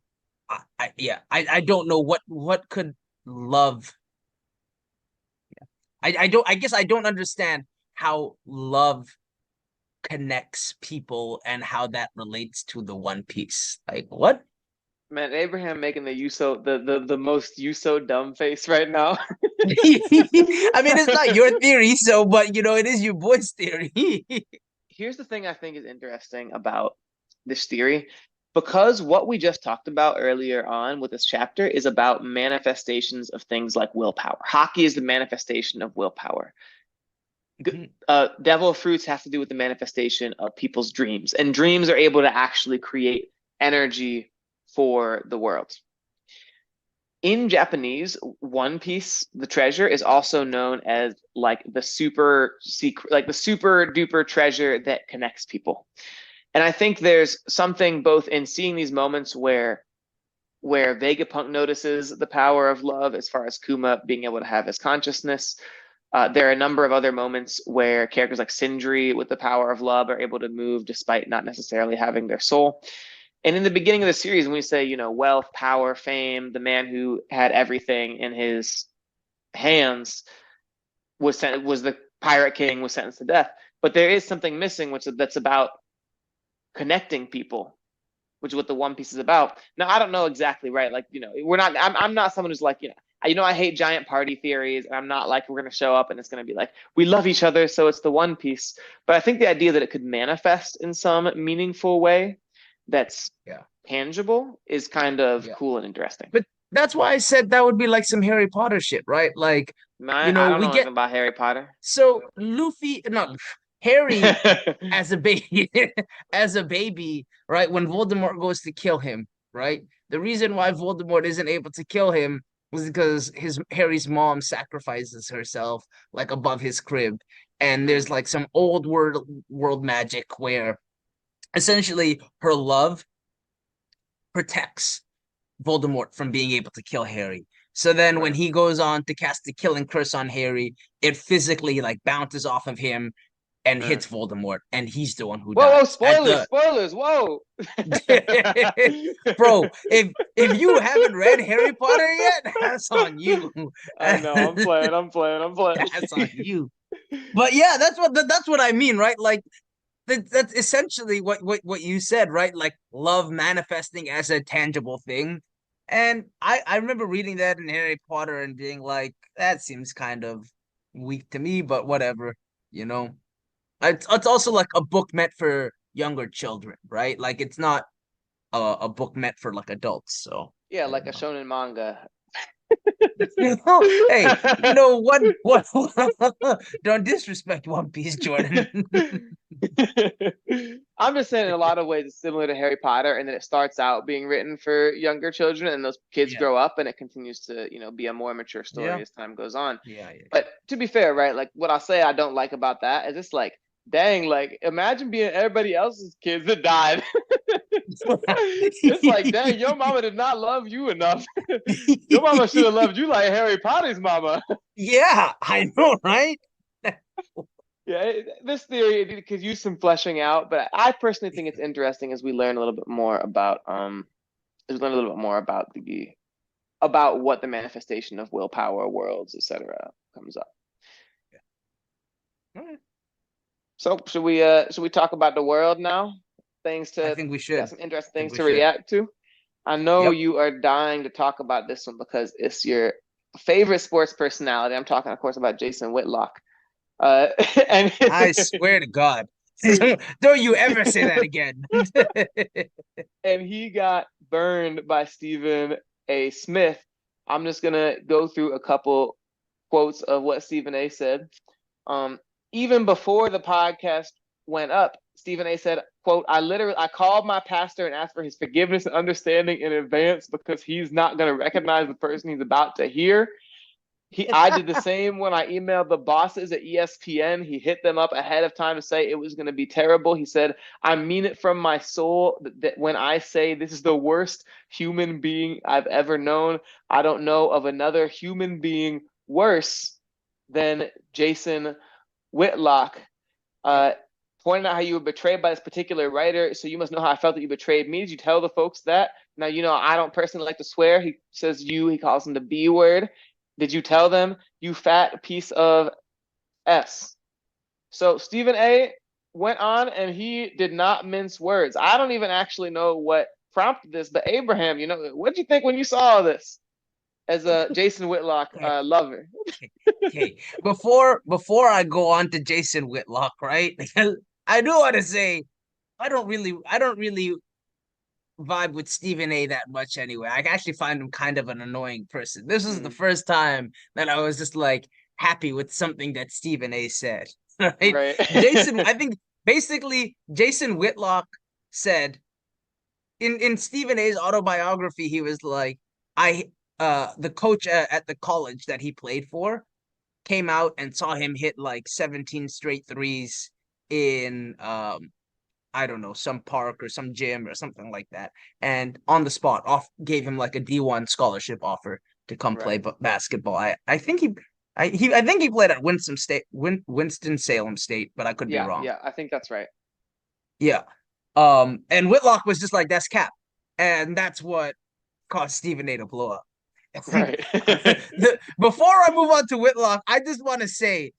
yeah, I don't know what could love. I don't, I guess I don't understand how love connects people and how that relates to the One Piece. Like what? Man, Abraham making the most you so dumb face right now. I mean, it's not your theory, so but it is your boy's theory. Here's the thing I think is interesting about this theory. because what we just talked about earlier on with this chapter is about manifestations of things like willpower. Hockey is the manifestation of willpower. Mhm. Devil fruits have to do with the manifestation of people's dreams, and dreams are able to actually create energy for the world. In Japanese, One Piece, the treasure, is also known as like the super secret, like the super duper treasure that connects people. And I think there's something both in seeing these moments where Vegapunk notices the power of love as far as Kuma being able to have his consciousness. There are a number of other moments where characters like Sindri with the power of love are able to move despite not necessarily having their soul. And in the beginning of the series, when we say, wealth, power, fame, the man who had everything in his hands was the pirate king, was sentenced to death. But there is something missing, that's about connecting people, which is what the One Piece is about. Now, I don't know exactly, right? Like, we're not. I'm not someone who's like, I hate giant party theories, and I'm not like we're gonna show up and it's gonna be like we love each other, so it's the One Piece. But I think the idea that it could manifest in some meaningful way that's Yeah. tangible is kind of Yeah. cool and interesting. But that's why I said that would be like some Harry Potter shit, right? Like, I don't we know get anything about Harry Potter. so Luffy, not Harry as a baby, as a baby, right? When Voldemort goes to kill him, right? The reason why Voldemort isn't able to kill him was because his Harry's mom sacrifices herself like above his crib. And there's like some old world magic where essentially her love protects Voldemort from being able to kill Harry. So then when Right. he goes on to cast the killing curse on Harry, it physically like bounces off of him and Right. hits Voldemort, and he's the one who Whoa, whoa, dies. At spoilers, the spoilers, whoa. bro, if you haven't read Harry Potter yet, that's on you. I know, I'm playing, I'm playing, I'm playing. That's on you. But yeah, that's what I mean, right? Like that's essentially what you said, right? Like love manifesting as a tangible thing. And I remember reading that in Harry Potter and being like, that seems kind of weak to me, but whatever, you know. It's also like a book meant for younger children, right? Like it's not a book meant for like adults. So Yeah, I like don't a know. shonen manga. Hey, what? Don't disrespect One Piece, Jordan. I'm just saying, in a lot of ways, it's similar to Harry Potter, and then it starts out being written for younger children, and those kids Yeah, grow up, and it continues to, be a more mature yeah, story as time goes on. yeah. But to be fair, right, like what I'll say I don't like about that is it's like, dang, like imagine being everybody else's kids that died. It's like, dang, your mama did not love you enough. Your mama should have loved you like Harry Potter's mama. Yeah, I know, right? Yeah, this theory it could use some fleshing out, but I personally think it's interesting as we learn a little bit more about about what the manifestation of willpower, worlds, etc. comes up. Alright. So should we talk about the world now? Things I to think we got should. some interesting I think things we to should. react to. I know Yep. you are dying to talk about this one because it's your favorite sports personality. I'm talking, of course, about Jason Whitlock. Uh, and I swear to God. Don't you ever say that again. and he got burned by Stephen A. Smith. I'm just gonna go through a couple quotes of what Stephen A. said. Um, Even before the podcast went up, Stephen A. said, "quote I called my pastor and asked for his forgiveness and understanding in advance because he's not gonna recognize the person he's about to hear." I did the same when I emailed the bosses at ESPN. He hit them up ahead of time to say it was going to be terrible. He said, "I mean it from my soul that when I say this is the worst human being I've ever known, I don't know of another human being worse than Jason Whitlock." Yep. Uh, Pointing out how you were betrayed by this particular writer, so you must know how I felt that you betrayed me. Did you tell the folks that? Now, I don't personally like to swear. He says he calls him the B word. Did you tell them, you fat piece of S? So Stephen A went on and he did not mince words. I don't even actually know what prompted this, but Abraham, what did you think when you saw this as a Jason Whitlock lover? Okay. Before I go on to Jason Whitlock, right? I do want to say I don't really vibe with Stephen A that much anyway. I actually find him kind of an annoying person. This is the Mm, first time that I was just like happy with something that Stephen A said. Right? right. I think basically Jason Whitlock said in Stephen A's autobiography, he was like, I the coach at the college that he played for came out and saw him hit like 17 straight threes in I don't know, some park or some gym or something like that. And on the spot, off gave him like a D1 scholarship offer to come play Right. basketball. I think I think he played at Winston Salem State, but I could be Yeah, wrong. yeah, I think that's right. Yeah. And Whitlock was just like, that's cap. And that's what caused Stephen A to blow up. Right. Before I move on to Whitlock, I just want to say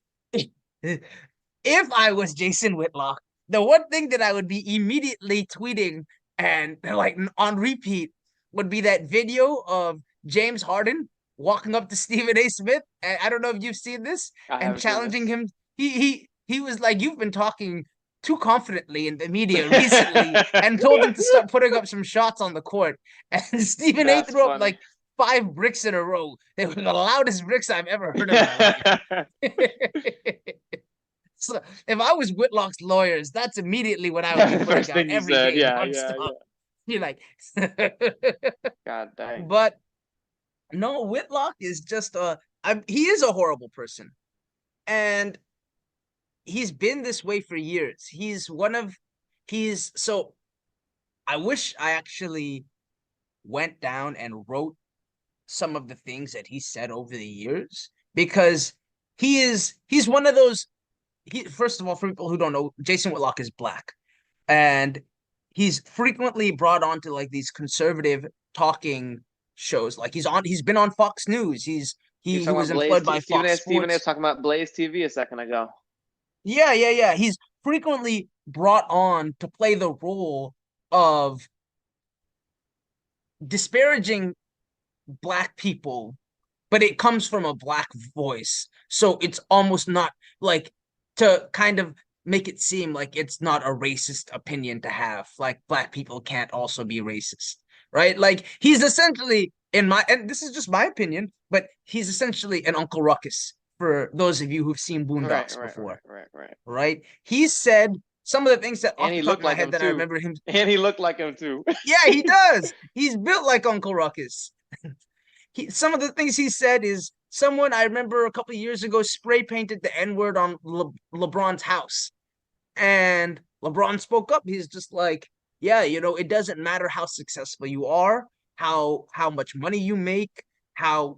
if I was Jason Whitlock, the one thing that I would be immediately tweeting and like on repeat would be that video of James Harden walking up to Stephen A. Smith. And I don't know if you've seen this I and haven't seen challenging this. him. He was like, "You've been talking too confidently in the media recently," and told him to start putting up some shots on the court. And Stephen A. That's threw up funny. like 5 bricks in a row. They were the loudest bricks I've ever heard in my life. So if I was Whitlock's lawyers, that's immediately what I would be putting First down thing you every said. day Yeah, yeah, nonstop. yeah. You're like, God dang. but no, Whitlock is just he is a horrible person, and he's been this way for years. He's so. I wish I actually went down and wrote some of the things that he said over the years because he's one of those first of all, for people who don't know, Jason Whitlock is black, and he's frequently brought onto like these conservative talking shows. Like he's been on Fox News. He was He talking was about Blaze employed T by Stephen A. Fox Stephen A. was Sports. talking about Blaze TV a second ago. Yeah. He's frequently brought on to play the role of disparaging black people, but it comes from a black voice. So it's almost not like to kind of make it seem like it's not a racist opinion to have. Like black people can't also be racist, right? Like he's essentially in my and this is just my opinion, but he's essentially an Uncle Ruckus for those of you who've seen Right, Boondocks right, before, right, right, right. right? He said some of the things that And off he the top looked of my like head him that I too. remember him. And he looked like him too. Yeah, he does. He's built like Uncle Ruckus. Some of the things he said is someone I remember a couple of years ago spray painted the N word on LeBron's house, and LeBron spoke up. He's just like, yeah, it doesn't matter how successful you are, how much money you make, how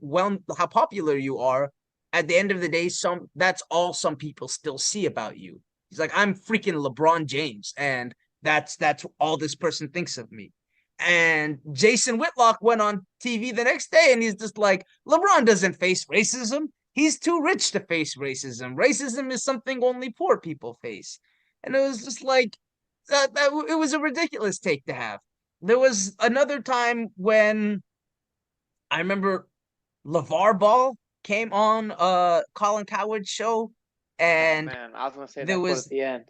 popular you are. At the end of the day, that's all some people still see about you. He's like, I'm freaking LeBron James, and that's all this person thinks of me. And Jason Whitlock went on TV the next day and he's just like, LeBron doesn't face racism. He's too rich to face racism. Racism is something only poor people face. And it was just like, it was a ridiculous take to have. There was another time when I remember LeVar Ball came on Colin Coward's show, Oh and man, I was gonna say there that quote at was the end.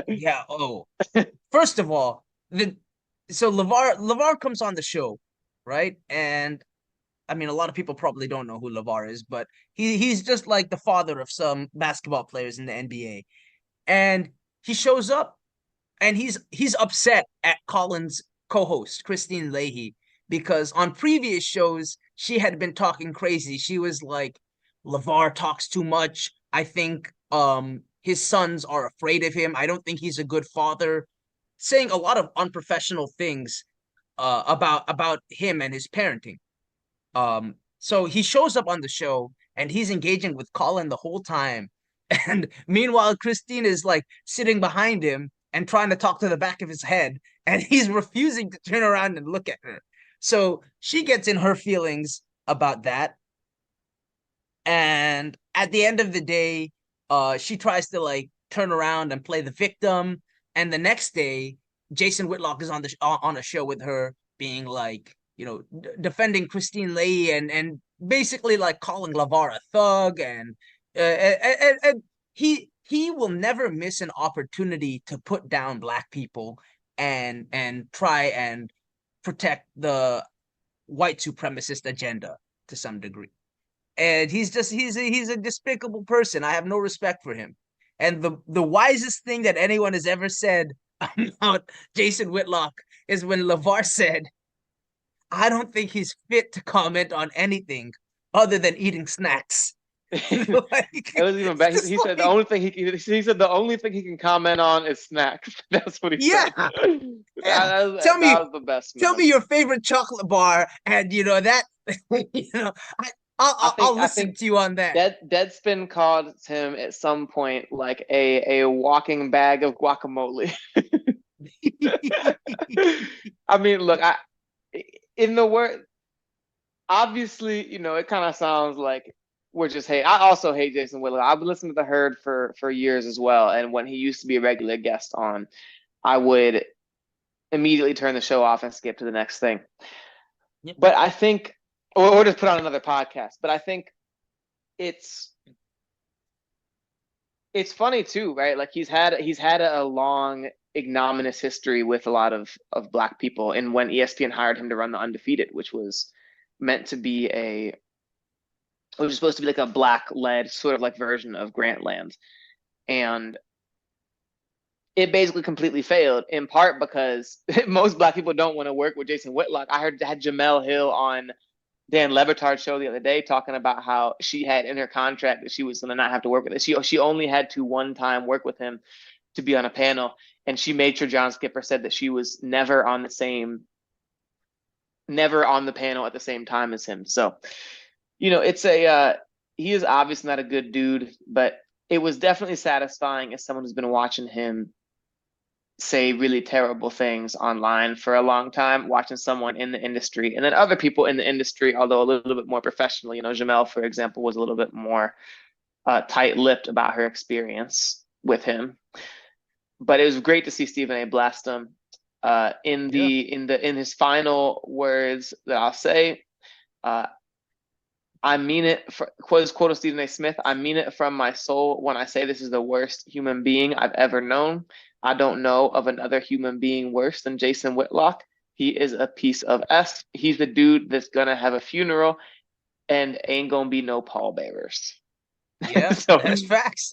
yeah, oh, first of all, the so LeVar comes on the show, right? And I mean, a lot of people probably don't know who LeVar is, but he's just like the father of some basketball players in the NBA. And he shows up and he's upset at Colin's co-host, Christine Leahy, because on previous shows she had been talking crazy. She was like, LeVar talks too much. I think his sons are afraid of him. I don't think he's a good father, saying a lot of unprofessional things about him and his parenting. So he shows up on the show and he's engaging with Colin the whole time. And meanwhile, Christine is like sitting behind him and trying to talk to the back of his head, and he's refusing to turn around and look at her. So she gets in her feelings about that. And at the end of the day, she tries to like turn around and play the victim. And the next day, Jason Whitlock is on a show with her, being like, defending Christine Leahy and basically like calling LeVar a thug, and he will never miss an opportunity to put down black people and try and protect the white supremacist agenda to some degree. And he's a despicable person. I have no respect for him. And the wisest thing that anyone has ever said about Jason Whitlock is when LeVar said, I don't think he's fit to comment on anything other than eating snacks. Like, it was even bad. He said the only thing he said the only thing he can comment on is snacks. That's what he said. Yeah. That was the best. Tell me your favorite chocolate bar, and that I'll listen to you on that. Deadspin called him at some point like a walking bag of guacamole. I mean, look, in the word, obviously, it kind of sounds like we're just hate. I also hate Jason Whitlock. I've been listening to The Herd for years as well, and when he used to be a regular guest on, I would immediately turn the show off and skip to the next thing. Yep. But I think, or just put on another podcast. But I think it's funny too, right? Like he's had a long ignominious history with a lot of Black people, and when ESPN hired him to run the Undefeated, which was meant to be which was supposed to be like a Black-led sort of like version of Grantland, and it basically completely failed, in part because most Black people don't want to work with Jason Whitlock. I had Jamel Hill on Dan Le Batard's show the other day talking about how she had in her contract that she was going to not have to work with it. She only had to one time work with him to be on a panel, and she made sure John Skipper said that she was never on the panel at the same time as him. So, it's he is obviously not a good dude, but it was definitely satisfying as someone who's been watching him say really terrible things online for a long time, watching someone in the industry and then other people in the industry, although a little bit more professional. Jamel, for example, was a little bit more tight-lipped about her experience with him. But it was great to see Stephen A. blast him. In his final words that I'll say, I mean it, quote of Stephen A. Smith, I mean it from my soul when I say this is the worst human being I've ever known. I don't know of another human being worse than Jason Whitlock. He is a piece of S. He's the dude that's going to have a funeral and ain't going to be no pallbearers. Yeah, so that's facts.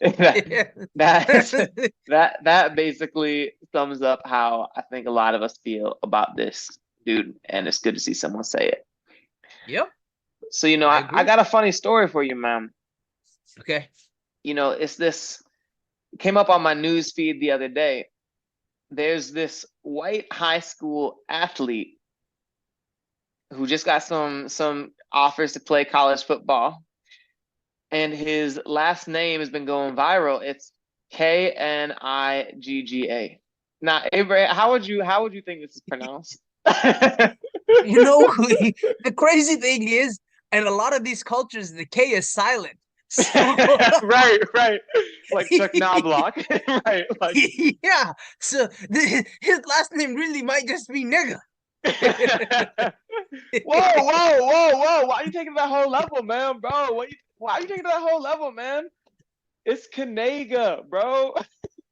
That basically sums up how I think a lot of us feel about this dude, and it's good to see someone say it. Yep. So, I got a funny story for you, man. Okay. It's this came up on my news feed the other day. There's this white high school athlete who just got some offers to play college football, and his last name has been going viral. It's Knigga. Now, Abraham, how would you think this is pronounced? The crazy thing is, in a lot of these cultures, the K is silent. So... right. Like Chuck Knobloch. Right. Like... Yeah. So his last name really might just be nigga. Whoa. Why are you taking that whole level, man, bro? Why are you taking that whole level, man? It's Knigga, bro.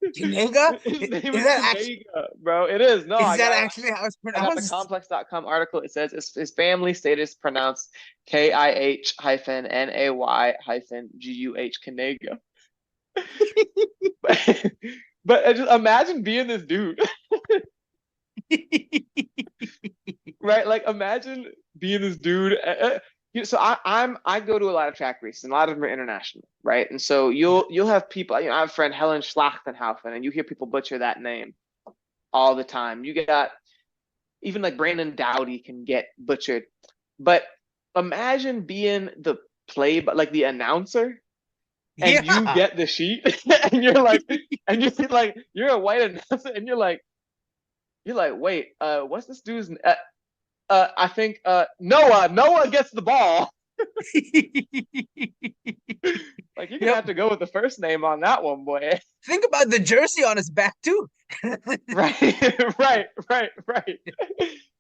Knigga? His name is Knigga, bro. It is. No, is that actually how it's pronounced? I got the complex.com article. It says his family status pronounced KIH-NAY-GUH Knigga. But just imagine being this dude. Right? Like, imagine being this dude. So I go to a lot of track races, and a lot of them are international, right? And so you'll have people. I have a friend, Helen Schlachtenhaufen, and you hear people butcher that name all the time. You got even like Brandon Dowdy can get butchered, but imagine being the the announcer, and you get the sheet, and you're like, you're a white announcer, and you're like, wait, what's this dude's? I think Noah gets the ball. Like, you're gonna have to go with the first name on that one, boy. Think about the jersey on his back too. Right.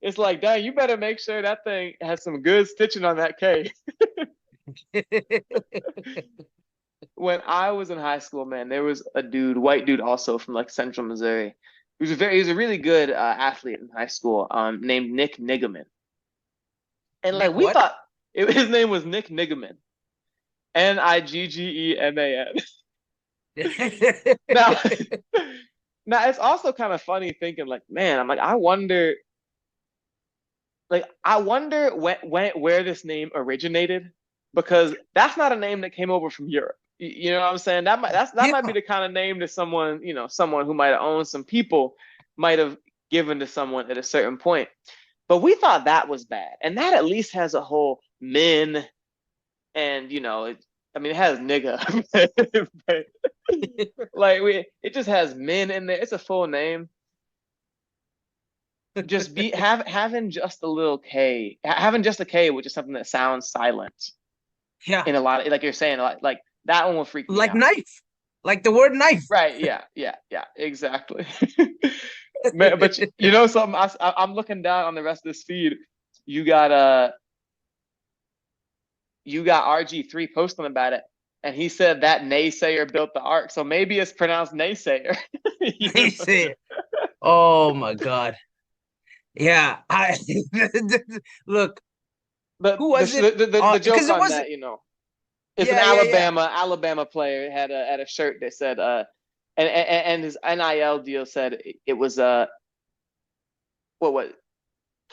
It's like, dang, you better make sure that thing has some good stitching on that K. When I was in high school, man, there was a white dude also from like Central Missouri, he was a really good athlete in high school, named Nick Nigaman. And like Nick we what? thought his name was Nick Nigaman. Niggeman. Now, now it's also kind of funny thinking like, man, I'm like, I wonder where this name originated, because that's not a name that came over from Europe. You know what I'm saying? That Yeah, might be the kind of name that someone, someone who might have owned some people might have given to someone at a certain point. But we thought that was bad. And that at least has a whole men and I mean it has nigga. But, like it just has men in there. It's a full name. Just having just a little K, having just a K, which is something that sounds silent yeah. in a lot of, like you're saying, like that one will freak me Like out. knife. Like the word knife. Right? Yeah, exactly. Man, but you know something? I'm looking down on the rest of this feed. You got you got RG3 posting about it, and he said that naysayer built the arc, so maybe it's pronounced naysayer. He said, "Oh my God." Yeah, I look. the Who the was it? the Because joke it on wasn't. that, it's an Yeah. Alabama player had a shirt that said and his NIL deal said it was what Let a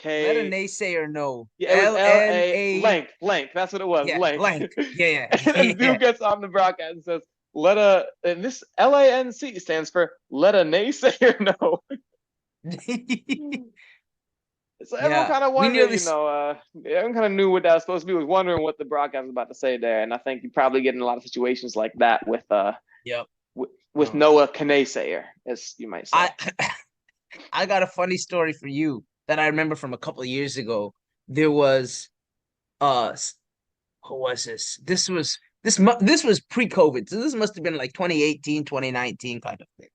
K, naysayer know. yeah, it was LA LNA. length, that's what it was, Yeah, length. blank. Yeah, And the yeah, dude gets on the broadcast and says, and this LANC stands for let a naysayer know. yeah. So everyone Yeah, kind of we wondered, nearly. everyone kind of knew what that was supposed to be, was wondering what the broadcast was about to say there. And I think you probably get in a lot of situations like that Yep. with Noah Kanasayer, as you might say. I I got a funny story for you that I remember from a couple of years ago. There was who was this? This was pre-COVID. So this must have been like 2018, 2019 kind of thing.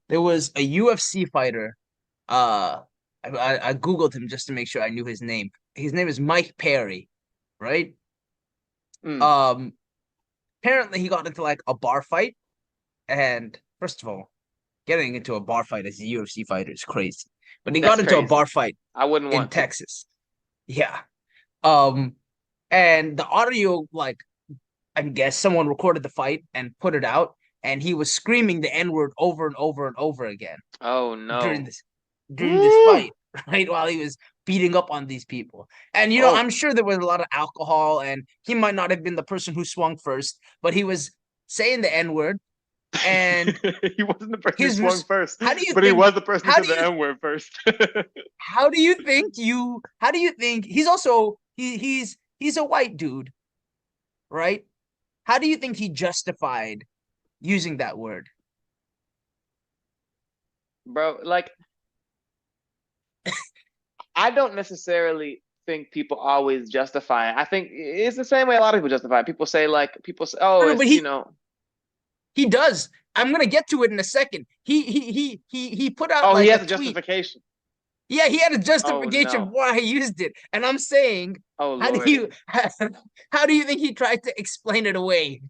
There was a UFC fighter. Uh I Googled him just to make sure I knew his name. His name is Mike Perry, right? Mm, Um Apparently he got into like a bar fight, and first of all, getting into a bar fight as a UFC fighter is crazy. But he got that's into a crazy. bar fight I wouldn't in want to. Texas. Yeah. Um, and the audio, like, I guess someone recorded the fight and put it out, and he was screaming the N-word over and over and over again Oh during no. this during this Woo! fight, right? While he was beating up on these people. And Oh, I'm sure there was a lot of alcohol, and he might not have been the person who swung first, but he was saying the N-word. And he wasn't the person who his swung first, how do you but he think was the person who how said do the you N word first. how do you think he's also he's a white dude, right? How do you think he justified using that word? Bro, like I don't necessarily think people always justify it. I think it's the same way a lot of people justify it. People say, oh, No, no, but it's he does. I'm gonna get to it in a second. He put out oh, he like a has a tweet. justification. Yeah, he had a Oh justification no. why he used it, and I'm saying, Oh how do you lordy. how do you think he tried to explain it away?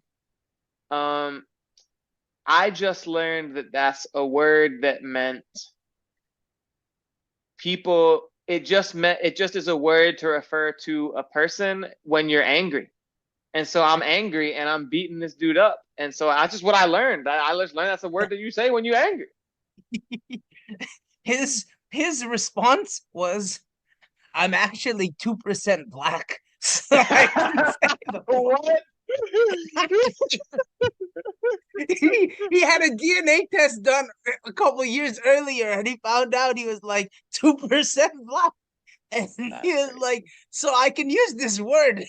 Um, I just learned that that's a word that meant people. It just is a word to refer to a person when you're angry. And so I'm angry and I'm beating this dude up. And so that's just what I learned. I just learned that's a word that you say when you're angry. His response was, "I'm actually 2% black, so I can say the word." What? He had a DNA test done a couple years earlier, and he found out he was like 2% black. And he That's was like, crazy. "So I can use this word."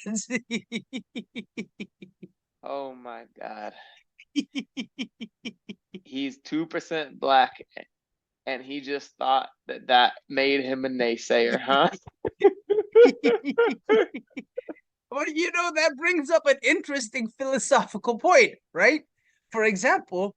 Oh my God. He's 2% black and he just thought that that made him a naysayer, huh? Well, that brings up an interesting philosophical point, right? For example,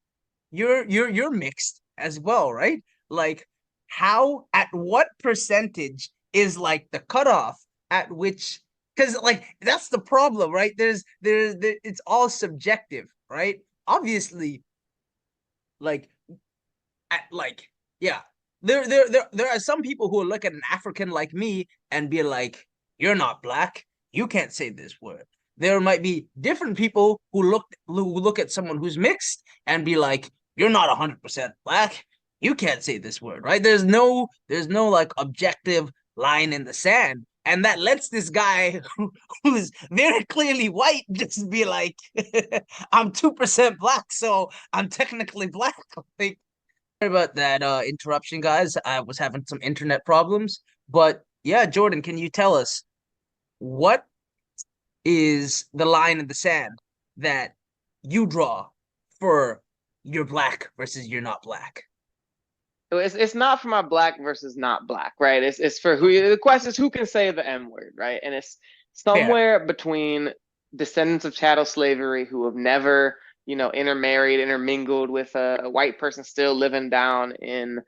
you're mixed as well, right? Like, how at what percentage is like the cutoff at which, because like that's the problem, right? It's all subjective, right? Obviously, like at like yeah, there are some people who will look at an African like me and be like, "You're not black. You can't say this word." There might be different people who look at someone who's mixed and be like, "You're not 100% black. You can't say this word," right? There's no like objective line in the sand. And that lets this guy who's very clearly white just be like, I'm 2% black, so I'm technically black. Like, sorry about that interruption, guys. I was having some internet problems. But yeah, Jordan, can you tell us what is the line in the sand that you draw for you're black versus you're not black? It's not for my black versus not black, right? It's for who Okay. the question is who can say the N word, right? And it's Fair. somewhere between descendants of chattel slavery who have never, intermarried, intermingled with a white person still living down in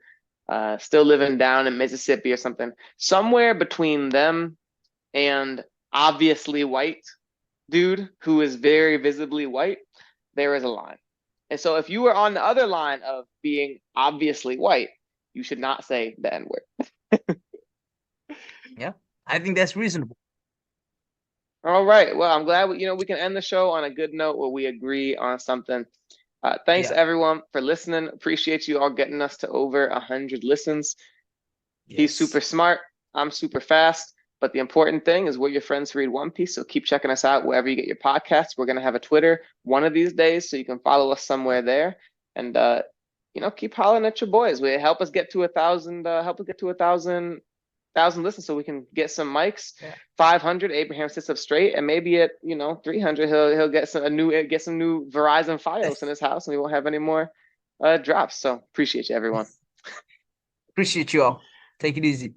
Mississippi or something. Somewhere between them and obviously white dude who is very visibly white, there is a line. And so if you were on the other line of being obviously white, you should not say the N word. Yeah, I think that's reasonable. All right. Well, I'm glad we can end the show on a good note where we agree on something. Thanks Yeah. everyone for listening. Appreciate you all getting us to over 100 listens. He's Yes. super smart. I'm super fast. But the important thing is we're your friends who read One Piece. So keep checking us out wherever you get your podcasts. We're gonna have a Twitter one of these days, so you can follow us somewhere there. And keep hollering at your boys. We help us get to 1,000. Help us get to 1,000 listens, so we can get some mics. Yeah. 500, Abraham sits up straight, and maybe at 300, he'll get some new Verizon FiOS in his house, and we won't have any more drops. So appreciate you, everyone. Appreciate you all. Take it easy.